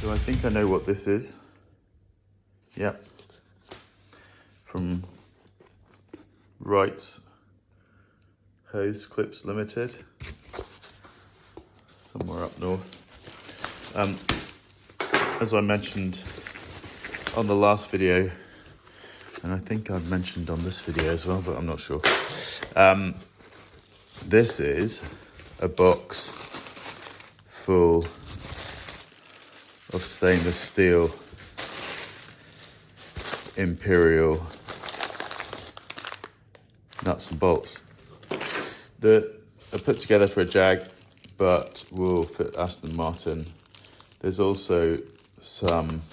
So I think I know what this is. Yep. From Wright's Hose Clips Limited, somewhere up north. As I mentioned on the last video, and I think I've mentioned on this video as well, but I'm not sure. This is a box full of stainless steel Imperial nuts and bolts that are put together for a Jag, but will fit Aston Martin. There's also some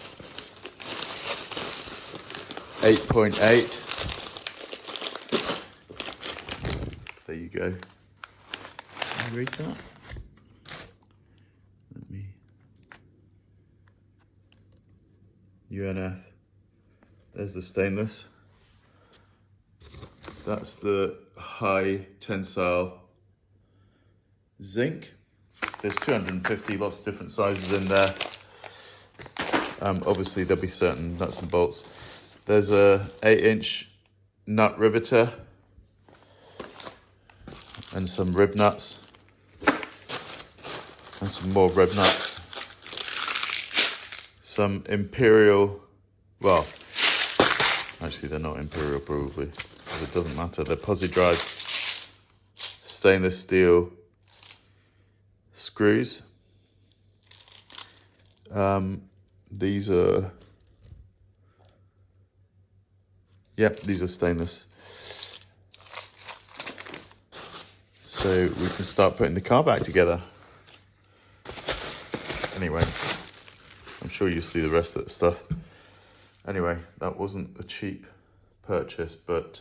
8.8. There you go. Can you read that? Let me. UNF. There's the stainless. That's the high tensile zinc. There's 250, lots of different sizes in there. Obviously there'll be certain nuts and bolts. There's a 8-inch nut riveter and some rib nuts and some more rib nuts. Some Imperial, well, actually they're not Imperial probably, because it doesn't matter. They're posi drive stainless steel screws. These are, yep, these are stainless. So we can start putting the car back together. Anyway, I'm sure you see the rest of that stuff. Anyway, that wasn't a cheap purchase, but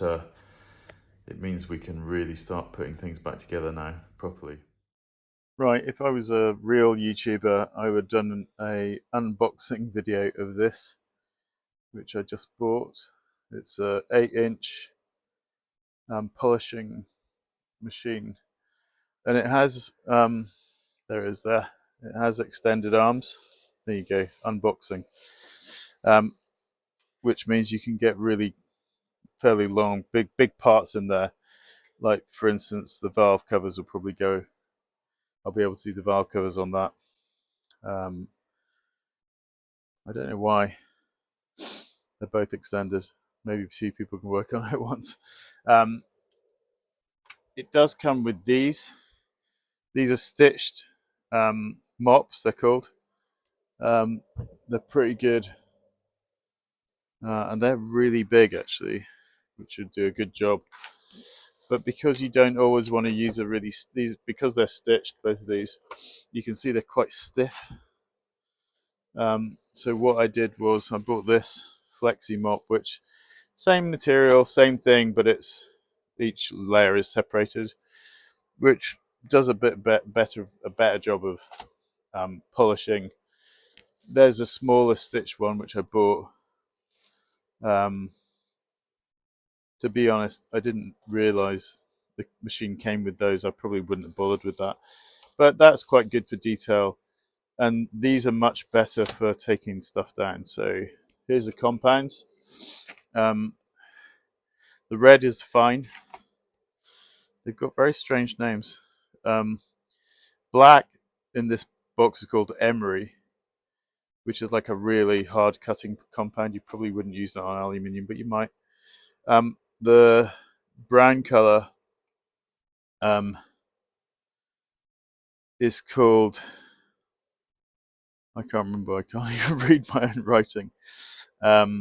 it means we can really start putting things back together now properly. Right, if I was a real YouTuber, I would have done an unboxing video of this, which I just bought. It's a 8-inch polishing machine, and it has, there it is there, it has extended arms. There you go, unboxing. Which means you can get really fairly long, big parts in there. Like for instance, the valve covers will probably go, I'll be able to do the valve covers on that. I don't know why they're both extended. Maybe 2 people can work on it at once. It does come with these. These are stitched mops, they're called. They're pretty good. And they're really big actually, which would do a good job. But because you don't always want to use a really, because they're stitched, both of these, you can see they're quite stiff. So what I did was I bought this flexi mop, which same material, same thing, but it's each layer is separated, which does a better job of polishing. There's a smaller stitch one which I bought. To be honest, I didn't realise the machine came with those. I probably wouldn't have bothered with that, but that's quite good for detail. And these are much better for taking stuff down. So here's the compounds. The red is fine. They've got very strange names. Black in this box is called emery, which is like a really hard cutting compound. You probably wouldn't use that on aluminium, but you might. The brown color is called, I can't remember, I can't even read my own writing. I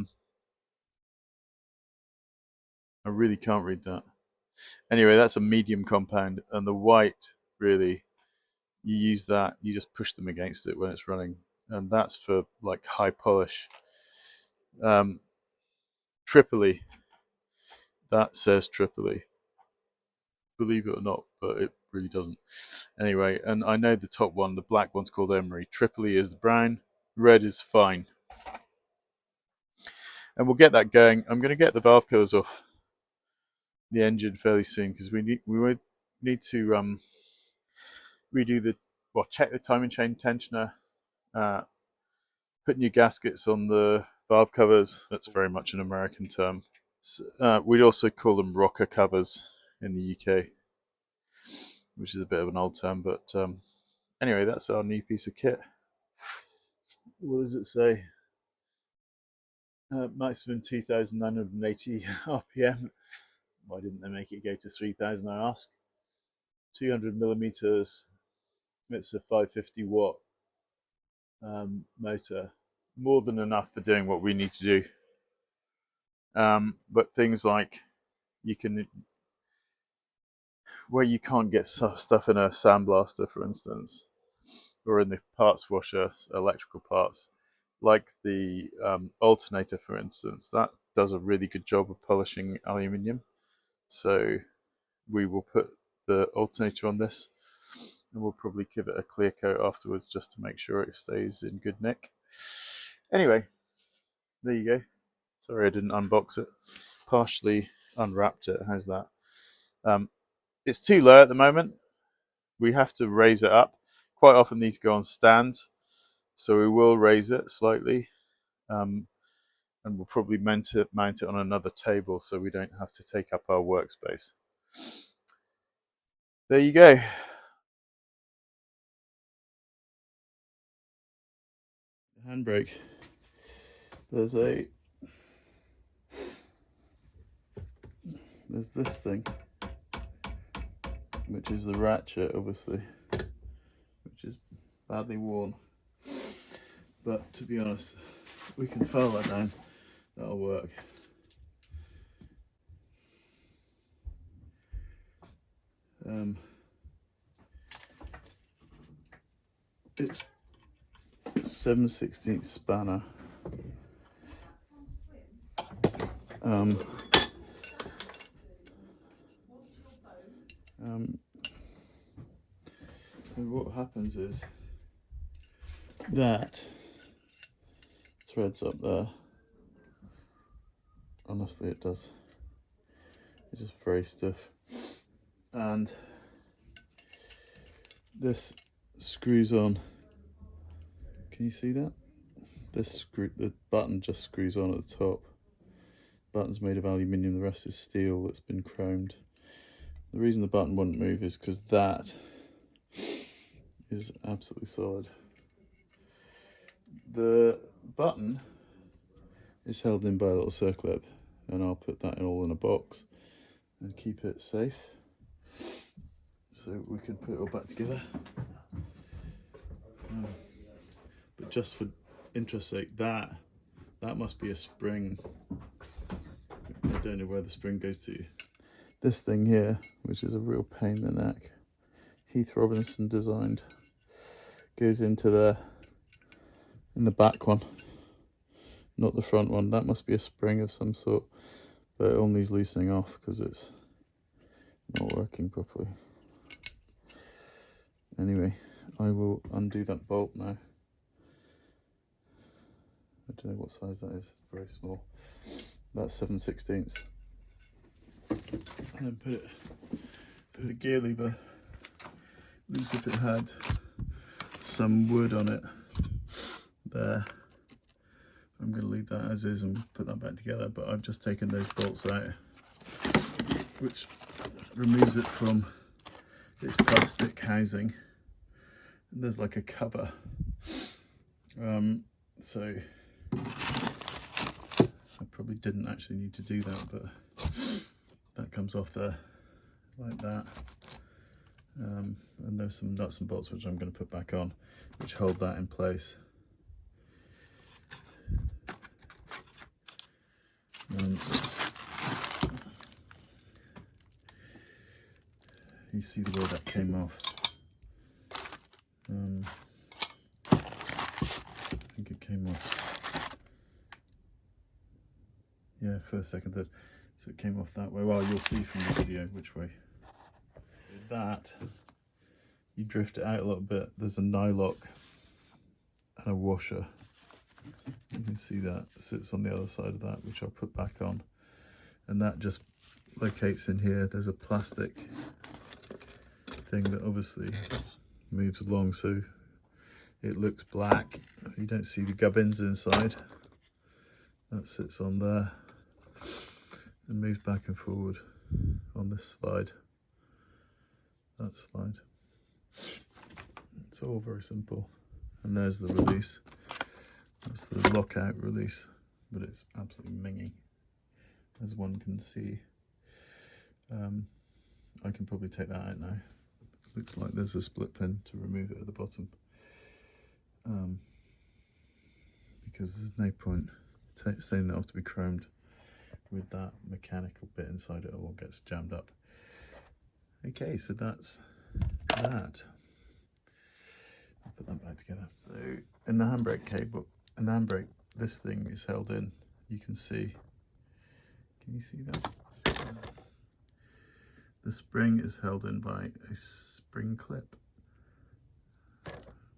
really can't read that. Anyway, that's a medium compound, and the white, really, you use that, you just push them against it when it's running, and that's for like high polish. Tripoli, that says Tripoli, believe it or not, but it really doesn't. Anyway, and I know the top one, the black one's called emery. Tripoli is the brown, red is fine. And we'll get that going. I'm going to get the valve covers off the engine fairly soon, because we would need to redo the, well, check the timing chain tensioner, put new gaskets on the valve covers. That's very much an American term. We'd also call them rocker covers in the UK, which is a bit of an old term, but anyway, that's our new piece of kit. What does it say? Maximum 2,980 RPM. Why didn't they make it go to 3,000, I ask? 200 millimeters. It's a 550 watt motor. More than enough for doing what we need to do. But things like where you can't get stuff in a sandblaster, for instance, or in the parts washer, electrical parts, like the alternator, for instance, that does a really good job of polishing aluminium. So we will put the alternator on this, and we'll probably give it a clear coat afterwards just to make sure it stays in good nick. Anyway, there you go. Sorry I didn't unbox it. Partially unwrapped it. How's that? It's too low at the moment. We have to raise it up. Quite often these go on stands, so we will raise it slightly, and we'll probably mount it on another table so we don't have to take up our workspace. There you go. Handbrake. There's this thing, which is the ratchet, obviously, which is badly worn. But to be honest, we can file that down. That'll work. It's 7/16 spanner. And what happens is that threads up there. Honestly, it does. It's just very stiff. And this screws on. Can you see that? The button just screws on at the top. The button's made of aluminium, the rest is steel that's been chromed. The reason the button wouldn't move is because that is absolutely solid. The button is held in by a little circlip, and I'll put that all in a box and keep it safe so we can put it all back together. But just for interest's sake, that must be a spring. I don't know where the spring goes to. This thing here, which is a real pain in the neck, Heath Robinson designed, goes into there in the back one, not the front one. That must be a spring of some sort, but it all needs loosening off because it's not working properly. Anyway, I will undo that bolt now. I don't know what size that is, very small. That's 7/16. And then put a gear lever, as if it had some wood on it there. I'm going to leave that as is and put that back together, but I've just taken those bolts out, which removes it from its plastic housing. And there's like a cover, so I probably didn't actually need to do that, but that comes off there like that. And there's some nuts and bolts which I'm going to put back on, which hold that in place. You see the way that came off. I think it came off. Yeah, first, second, third. So it came off that way. Well, you'll see from the video which way. With that, you drift it out a little bit. There's a nylock and a washer. You can see that sits on the other side of that, which I'll put back on. And that just locates in here. There's a plastic thing that obviously moves along, so it looks black. You don't see the gubbins inside. That sits on there and moves back and forward on this slide, that slide. It's all very simple. And there's the release. That's the lockout release, but it's absolutely mingy, as one can see. I can probably take that out now. Looks like there's a split pin to remove it at the bottom, because there's no point saying that off to be chromed with that mechanical bit inside. It all gets jammed up. Okay, so that's that. I'll put that back together. So in the handbrake cable, in the handbrake, this thing is held in. You can see. Can you see that? The spring is held in by a spring clip,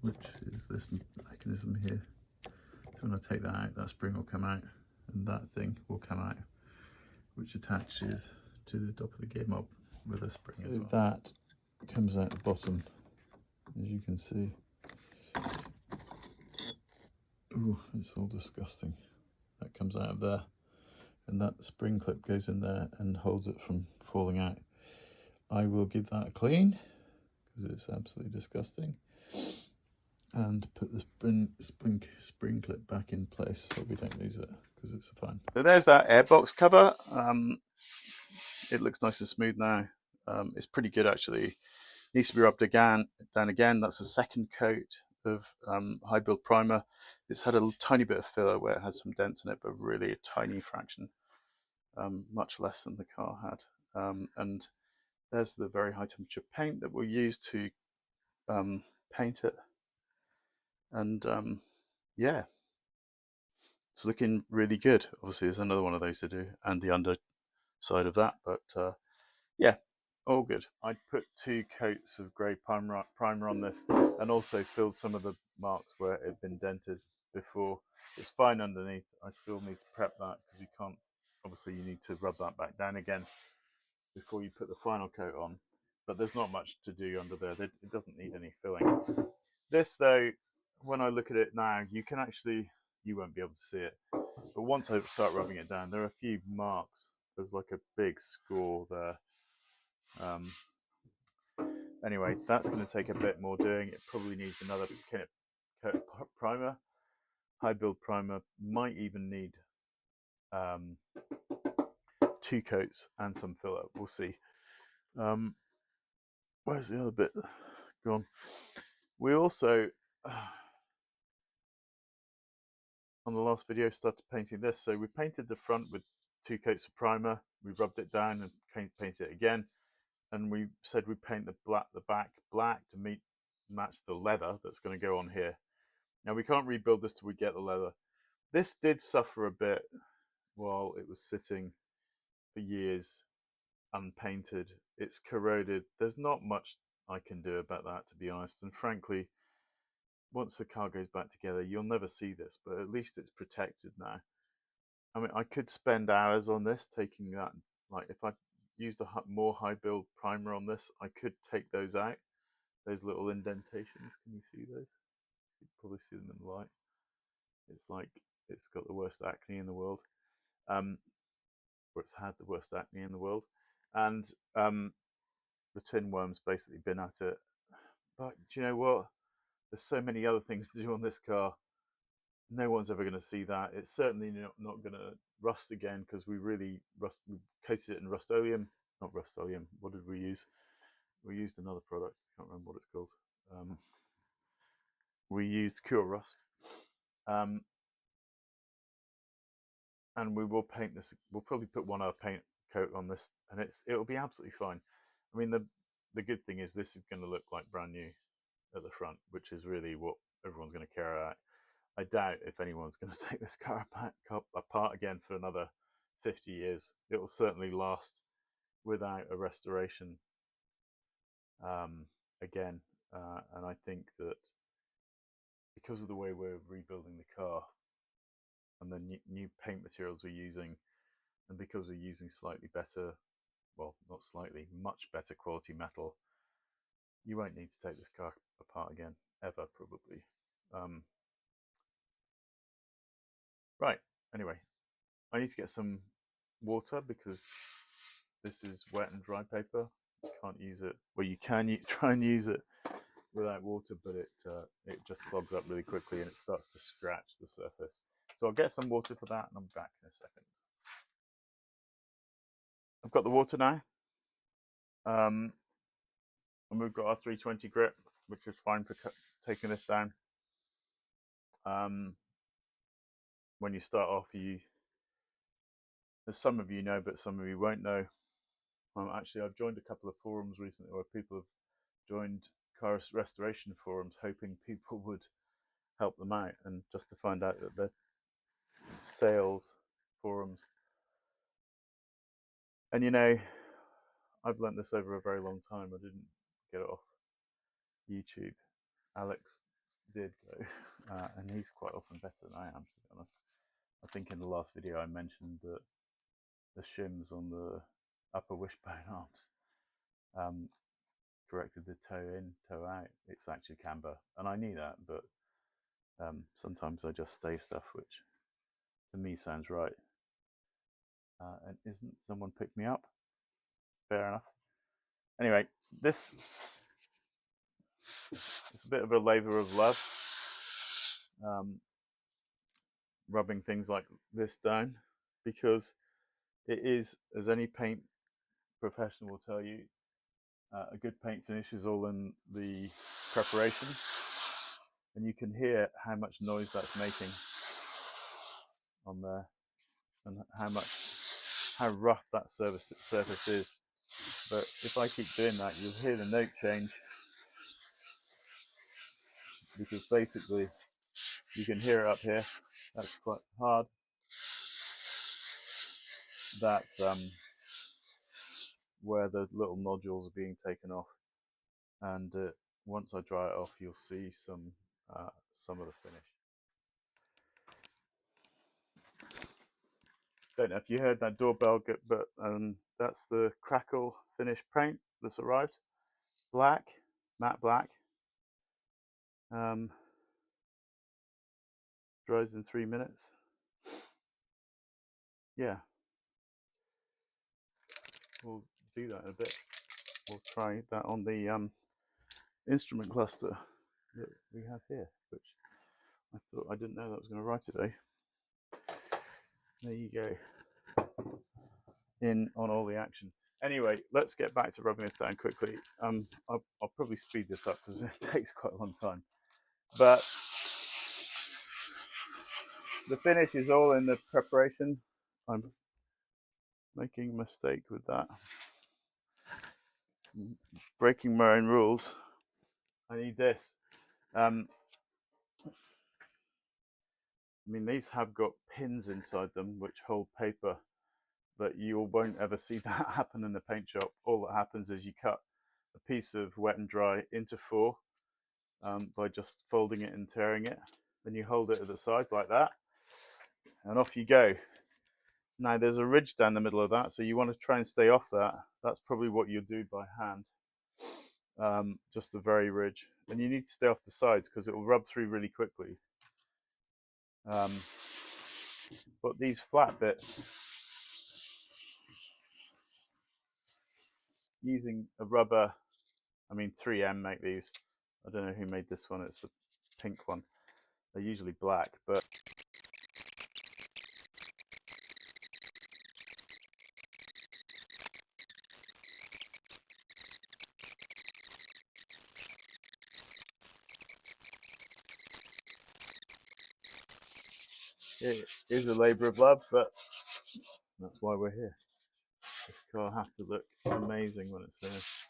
which is this mechanism here. So when I take that out, that spring will come out, and that thing will come out, which attaches to the top of the gear knob with a spring as well. That comes out the bottom, as you can see. Ooh, it's all disgusting. That comes out of there, and that spring clip goes in there and holds it from falling out. I will give that a clean, because it's absolutely disgusting, and put the spring clip back in place so we don't lose it, because it's fine. So there's that airbox cover. It looks nice and smooth now. It's pretty good actually. Needs to be rubbed down again. That's a second coat of high build primer. It's had a tiny bit of filler where it had some dents in it, but really a tiny fraction, much less than the car had. And there's the very high temperature paint that we'll use to paint it. And yeah, it's looking really good. Obviously there's another one of those to do, and the underside of that, but yeah, all good. I put 2 coats of grey primer on this, and also filled some of the marks where it had been dented before. It's fine underneath. I still need to prep that, because you can't, obviously you need to rub that back down again before you put the final coat on. But there's not much to do under there. It doesn't need any filling. This though, when I look at it now, you can actually, you won't be able to see it, but once I start rubbing it down, there are a few marks. There's like a big score there. Anyway, that's going to take a bit more doing. It probably needs another coat of primer. High build primer. Might even need 2 coats and some filler. We'll see. Where's the other bit gone? We also, on the last video, started painting this. So we painted the front with 2 coats of primer. We rubbed it down and painted it again. And we said we'd paint the back black to match the leather that's going to go on here. Now we can't rebuild this till we get the leather. This did suffer a bit while it was sitting for years unpainted. It's corroded. There's not much I can do about that, to be honest. And frankly, once the car goes back together, you'll never see this, but at least it's protected now. I mean, I could spend hours on this, taking that, like if I used a more high build primer on this, I could take those out, those little indentations. Can you see those? You can probably see them in the light. It's like it's got the worst acne in the world, or it's had the worst acne in the world, and the tin worm's basically been at it. But do you know what? There's so many other things to do on this car. No one's ever going to see that. It's certainly not going to rust again, because we coated it in Rust-Oleum. Not Rust-Oleum. What did we use? We used another product. I can't remember what it's called. We used Cure Rust. And we will paint this. We'll probably put one other paint coat on this, and it'll be absolutely fine. I mean, the good thing is this is going to look like brand new at the front, which is really what everyone's going to care about. I doubt if anyone's going to take this car apart again for another 50 years. It will certainly last without a restoration again. And I think that because of the way we're rebuilding the car and the new paint materials we're using, and because we're using slightly better, well, not slightly, much better quality metal, you won't need to take this car apart again, ever, probably. Right, anyway, I need to get some water because this is wet and dry paper. You can't use it, well, you can try and use it without water, but it just clogs up really quickly and it starts to scratch the surface. So I'll get some water for that and I'm back in a second. I've got the water now. And we've got our 320 grit, which is fine for taking this down. When you start off, as some of you know, but some of you won't know, actually I've joined a couple of forums recently where people have joined car restoration forums hoping people would help them out, and just to find out that the sales forums, and you know, I've learnt this over a very long time. I didn't get it off YouTube. Alex did though, and he's quite often better than I am, to be honest. I think in the last video I mentioned that the shims on the upper wishbone arms corrected the toe in, toe out. It's actually camber, and I knew that, but sometimes I just stay stuff which to me sounds right. And isn't someone picked me up? Fair enough. Anyway, this is a bit of a labour of love, rubbing things like this down, because it is, as any paint professional will tell you, a good paint finish is all in the preparation, and you can hear how much noise that's making on there, and how rough that surface is. But if I keep doing that, you'll hear the note change, because basically you can hear it up here. That's quite hard. That's where the little nodules are being taken off, and once I dry it off, you'll see some of the finish. Don't know if you heard that doorbell, but that's the crackle finish paint that's arrived. Black, matte black. Dries in 3 minutes. Yeah, we'll do that in a bit. We'll try that on the instrument cluster that we have here, which I didn't know that was going to arrive today. There you go. In on all the action. Anyway, let's get back to rubbing this down quickly. I'll probably speed this up because it takes quite a long time. But the finish is all in the preparation. I'm making a mistake with that. Breaking my own rules. I need this. I mean, these have got pins inside them which hold paper, but you won't ever see that happen in the paint shop. All that happens is you cut a piece of wet and dry into 4 by just folding it and tearing it. Then you hold it at the sides like that, and off you go. Now there's a ridge down the middle of that, so you want to try and stay off that. That's probably what you do by hand, just the very ridge. And you need to stay off the sides because it will rub through really quickly. But these flat bits, using a rubber, I mean 3M make these. I don't know who made this one, it's a pink one. They're usually black, but it is a labour of love, but that's why we're here. This car has to look amazing when it's finished.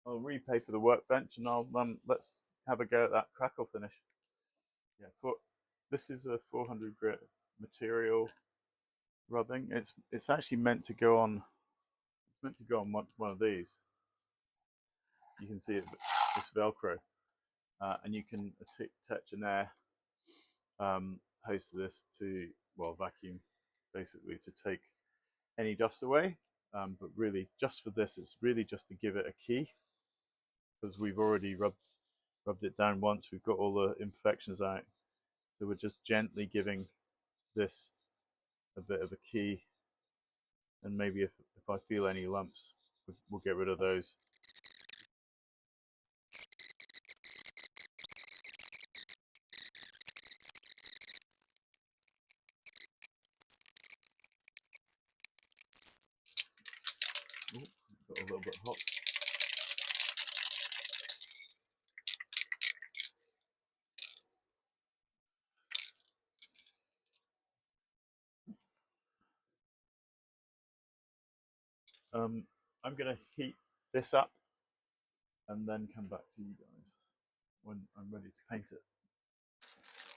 I'll repaper the workbench and I'll let's have a go at that crackle finish. Yeah, this is a 400 grit material rubbing. It's actually meant to go on. It's meant to go on one of these. You can see it's Velcro, and you can attach an air hose to this to vacuum, basically to take any dust away. But really, just for this, it's really just to give it a key, because we've already rubbed rubbed it down once, we've got all the imperfections out. So we're just gently giving this a bit of a key, and maybe if I feel any lumps, we'll get rid of those. Ooh, got a little bit hot. I'm going to heat this up and then come back to you guys when I'm ready to paint it.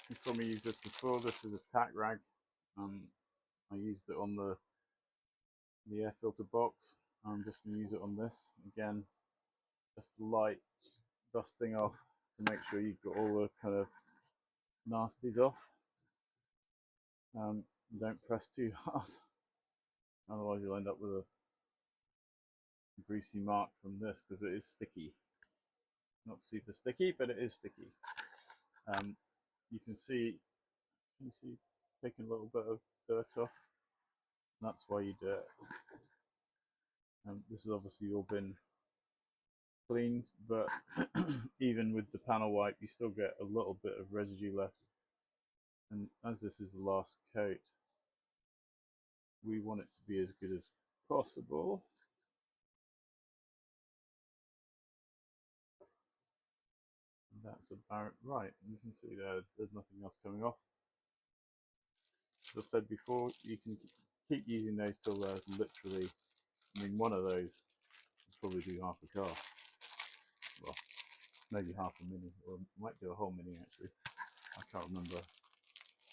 You saw me use this before. This is a tack rag. I used it on the air filter box. I'm just going to use it on this again, just light dusting off to make sure you've got all the kind of nasties off. Don't press too hard, otherwise you'll end up with a greasy mark from this, because it is sticky. Not super sticky, but it is sticky. You can see taking a little bit of dirt off. That's why you do it. This has obviously all been cleaned, but even with the panel wipe, you still get a little bit of residue left. And as this is the last coat, we want it to be as good as possible. That's about right. You can see there's nothing else coming off. As I said before, you can keep using those till they're literally, I mean, one of those will probably do half a car. Well, maybe half a mini, or might do a whole mini actually. I can't remember.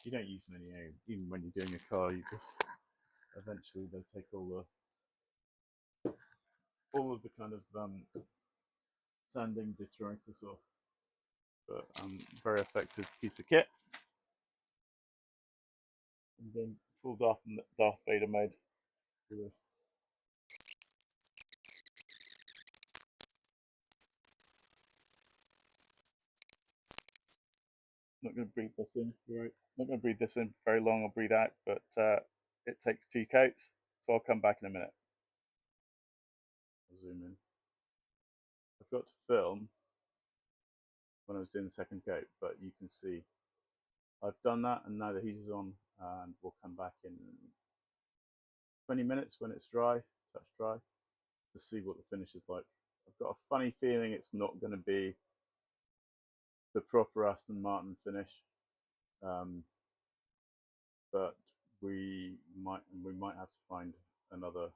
You don't use many, even when you're doing a car, you just eventually they take all of the kind of sanding detritus off. But very effective piece of kit. And then full Darth Vader mode. Not going to breathe this in, right? Not going to breathe this in very long. I'll breathe out, but it takes 2 coats, so I'll come back in a minute. I'll zoom in. I forgot to film when I was doing the second coat, but you can see I've done that, and now the heater's on, and we'll come back in 20 minutes when it's dry, touch dry, to see what the finish is like. I've got a funny feeling it's not going to be the proper Aston Martin finish, but we might have to find another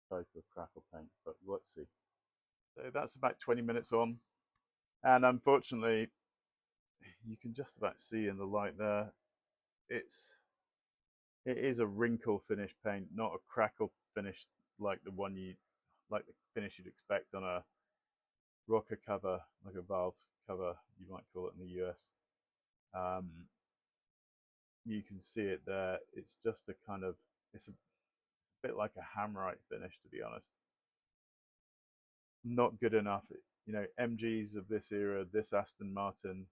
type of crackle paint, but let's see. So that's about 20 minutes on, and unfortunately you can just about see in the light there, it is a wrinkle finish paint, not a crackle finish like the finish you'd expect on a rocker cover, like a valve cover you might call it in the US. You can see it there. It's just a kind of, it's a bit like a hammerite finish, to be honest. Not good enough. You know, MGs of this era, this Aston Martin,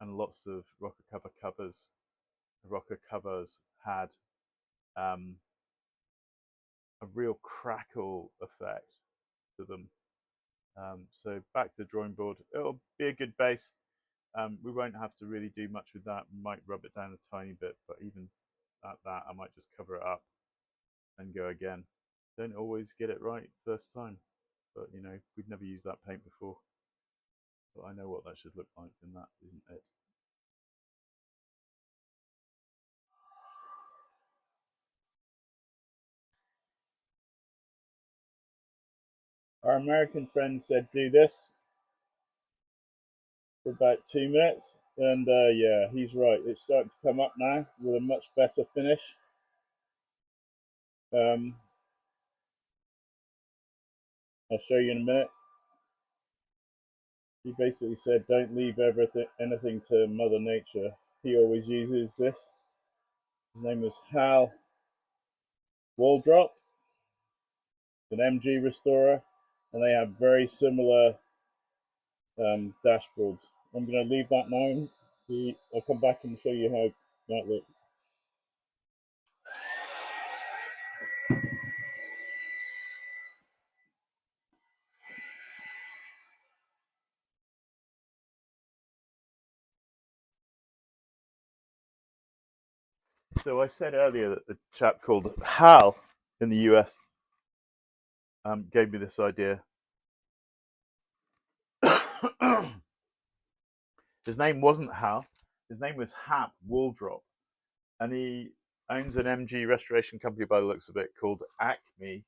and lots of rocker covers had a real crackle effect to them. So back to the drawing board. It'll be a good base. We won't have to really do much with that. We might rub it down a tiny bit, but even at that, I might just cover it up and go again. Don't always get it right first time, but you know, we've never used that paint before, but I know what that should look like, and that isn't it. Our American friend said do this for about 2 minutes, and yeah, he's right. It's starting to come up now with a much better finish. I'll show you in a minute. He basically said, don't leave anything to Mother Nature. He always uses this. His name was Hal Waldrop, an MG restorer, and they have very similar dashboards. I'm going to leave that now. I'll come back and show you how that looks. So I said earlier that the chap called Hal in the US gave me this idea. His name wasn't Hal. His name was Hap Waldrop, and he owns an MG restoration company by the looks of it called Acme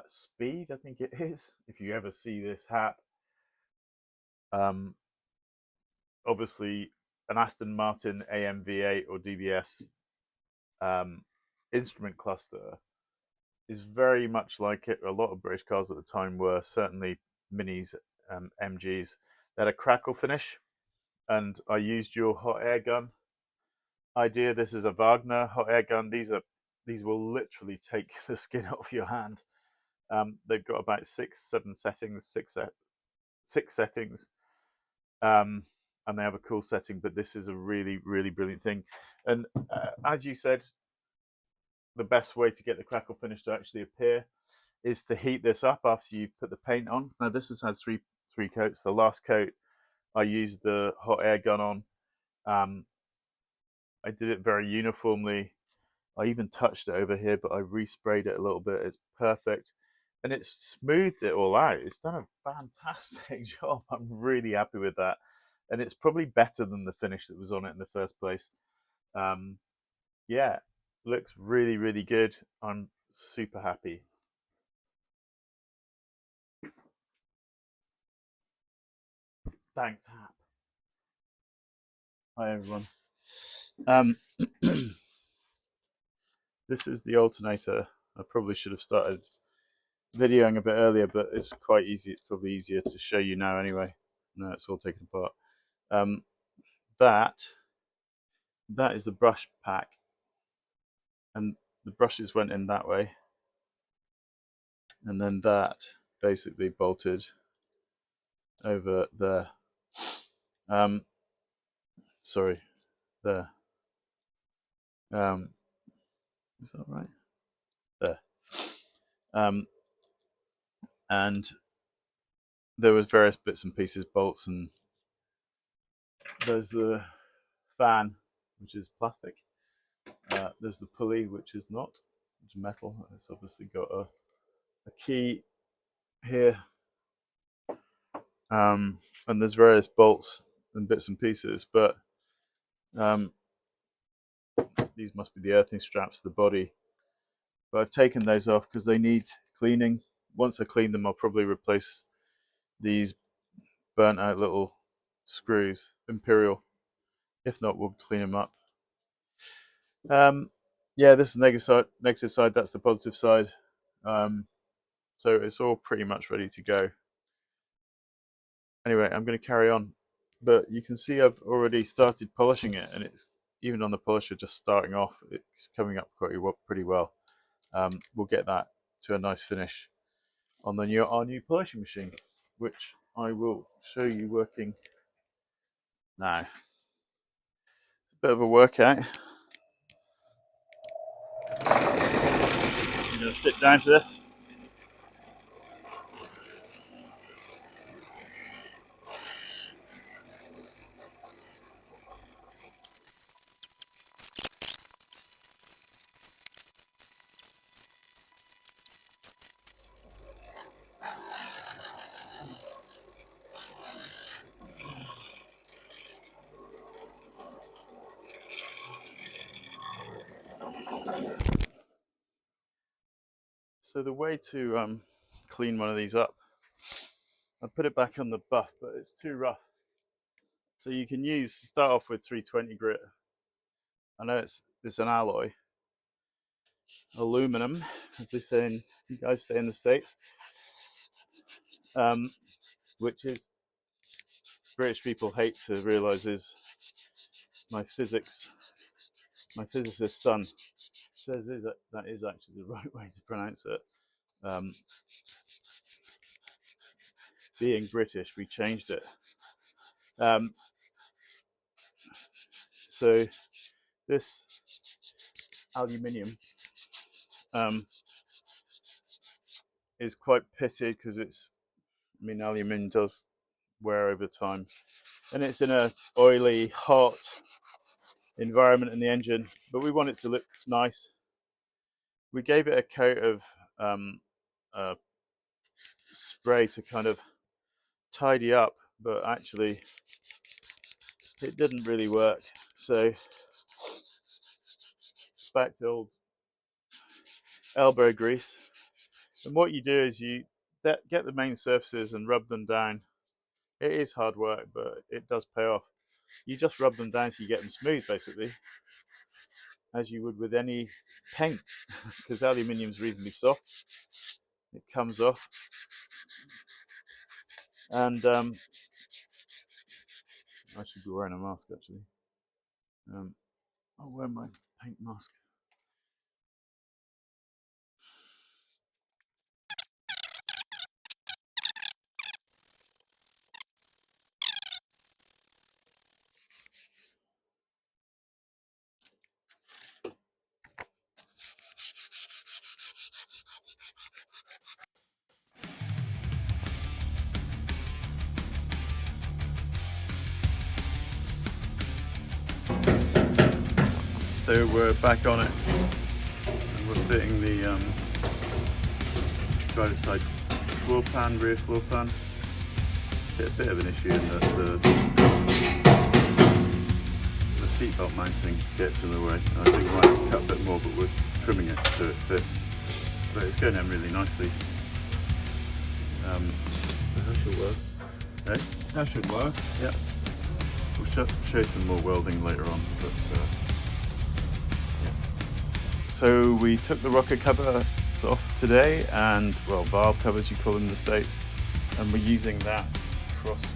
Speed, I think it is. If you ever see this Hap, um, obviously an Aston Martin AMV8 or DBS um, instrument cluster is very much like it. A lot of British cars at the time were, certainly Minis, MGs. They had a crackle finish, and I used your hot air gun idea. This is a Wagner hot air gun. These will literally take the skin off your hand. They've got about 6, 7 settings, six settings, and they have a cool setting. But this is a really, really brilliant thing. And as you said, the best way to get the crackle finish to actually appear is to heat this up after you put the paint on. Now this has had three coats. The last coat I used the hot air gun on. I did it very uniformly. I even touched it over here, but I resprayed it a little bit. It's perfect. And it's smoothed it all out. It's done a fantastic job. I'm really happy with that. And it's probably better than the finish that was on it in the first place. Um, yeah, looks really, really good. I'm super happy. Thanks, Hap. Hi, everyone. Um, this is the alternator. I probably should have started videoing a bit earlier, but it's quite easy. It's probably easier to show you now anyway. No, it's all taken apart. Um, that is the brush pack, and the brushes went in that way, and then that basically bolted over there. Sorry, there. Is that right? There. And there was various bits and pieces, bolts, and there's the fan, which is plastic. There's the pulley, which is not, it's metal. It's obviously got a key here, and there's various bolts and bits and pieces, but these must be the earthing straps to the body. But I've taken those off because they need cleaning. Once I clean them, I'll probably replace these burnt out little screws, Imperial. If not, we'll clean them up. Yeah, this is the negative side. That's the positive side. So it's all pretty much ready to go. Anyway, I'm going to carry on. But you can see I've already started polishing it, and it's even on the polisher just starting off, it's coming up pretty well. We'll get that to a nice finish on our new polishing machine, which I will show you working now. It's a bit of a workout. I'm going to sit down for this. So the way to clean one of these up, I put it back on the buff, but it's too rough. So you can start off with 320 grit. I know it's an alloy, aluminum, as they say in, you guys stay in the States, which is British people hate to realise is my physicist's son says that is actually the right way to pronounce it. being British, we changed it. So this aluminium is quite pitted because aluminium does wear over time, and it's in a oily, hot environment in the engine, but we want it to look nice. We gave it a coat of spray to kind of tidy up, but actually it didn't really work. So back to old elbow grease. And what you do is you get the main surfaces and rub them down. It is hard work, but it does pay off. You just rub them down so you get them smooth, basically, as you would with any paint, because aluminium is reasonably soft. It comes off, and I should be wearing a mask actually. I'll wear my paint mask. So we're back on it, and we're fitting the driver's side floor pan, rear floor pan. A bit of an issue in that the seatbelt mounting gets in the way. I think we might have to cut a bit more, but we're trimming it so it fits. But it's going in really nicely. That should work. Eh? That should work. Yeah. We'll show some more welding later on. But, yeah. So we took the rocket covers off today, and well, valve covers you call them in the States, and we're using that crossed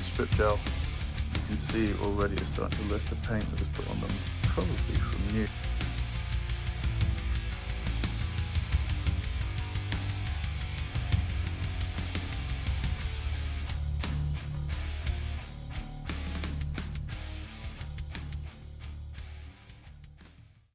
strip gel. You can see already it's starting to lift the paint that was put on them, probably from new.